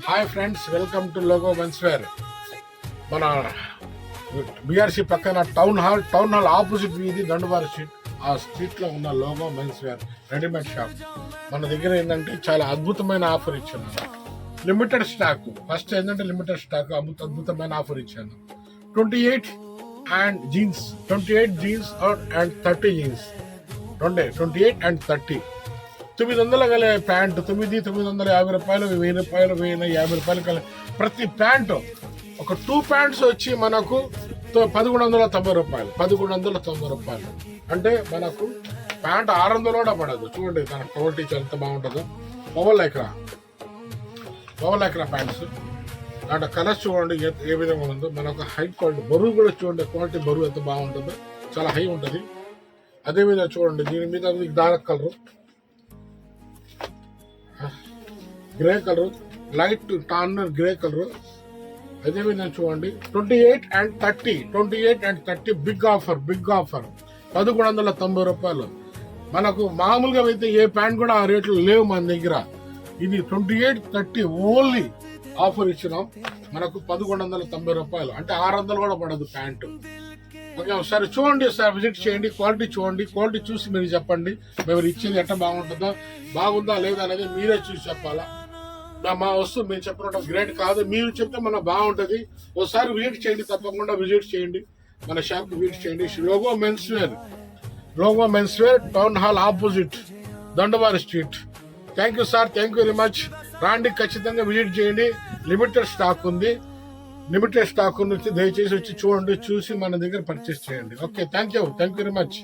Hi friends, welcome to logo men's wear. మన BRC పక్కన town hall opposite వీధి Danduvari street. ఆ స్ట్రీట్ లో ఉన్న logo men's wear readymade shop. మన దగ్గర ఏంటంటే చాలా అద్భుతమైన ఆఫర్ ఇచ్చాను. Limited stock. ఫస్ట్ ఏంటంటే లిమిటెడ్ స్టాక్ అద్భుతమైన ఆఫర్ ఇచ్చాను. 28 and jeans, 28 jeans and 30 jeans. 28 and 30. 900 గల ప్యాంటు, 950 రూపాయలు, 1000 రూపాయలు, 1050 రూపాయలు కల ప్రతి ప్యాంటు. ఒక 2 ప్యాంట్స్ వచ్చి మనకు 1190 రూపాయలు. 1190 రూపాయలు అంటే మనకు ప్యాంట్ 600 కూడా పడదు. చూడండి దాని క్వాలిటీ ఎంత బాగుంటుందో. Power Lycra pants. దాంట్లో కలర్స్ చూడండి ఏ విధంగా ఉందో. మనకు హై క్వాలిటీ, బరువు కూడా చూడండి, క్వాలిటీ బరువు ఎంత బాగుంటుందో, చాలా హై ఉంటుంది. అదేవిధంగా చూడండి దీని మీద dark colour, grey colour, light టార్నర్ గ్రే కలర్. అదేవిధంగా చూడండి 28 అండ్ 30 బిగ్ ఆఫర్ 1190 రూపాయలు. మనకు మామూలుగా అయితే ఏ ప్యాంట్ కూడా ఆ రేట్లు లేవు మన దగ్గర. ఇది 28, 30 ఓన్లీ ఆఫర్ ఇచ్చినాం. మనకు 1190 రూపాయలు అంటే 600 కూడా పడదు ప్యాంటు. ఓకే, ఒకసారి చూడండి, ఒకసారి విజిట్ చేయండి, క్వాలిటీ చూడండి. క్వాలిటీ చూసి మీరు చెప్పండి మేము ఇచ్చింది ఎట్లా బాగుందా లేదా అనేది మీరే చూసి చెప్పాలా. మా వస్తువు మేము చెప్పినట్టు గ్రేట్ కాదు, మీరు చెప్తే మనకు బాగుంటుంది. ఒకసారి విజిట్ చేయండి, తప్పకుండా విజిట్ చేయండి, మన షాప్ విజిట్ చేయండి. Logo men's wear town hall opposite Dandavari street. Thank you sir, thank you very much. రాండి, ఖచ్చితంగా విజిట్ చేయండి. లిమిటెడ్ స్టాక్ నుంచి దయచేసి వచ్చి చూడండి, చూసి మన దగ్గర పర్చేస్ చేయండి. Okay, thank you very much.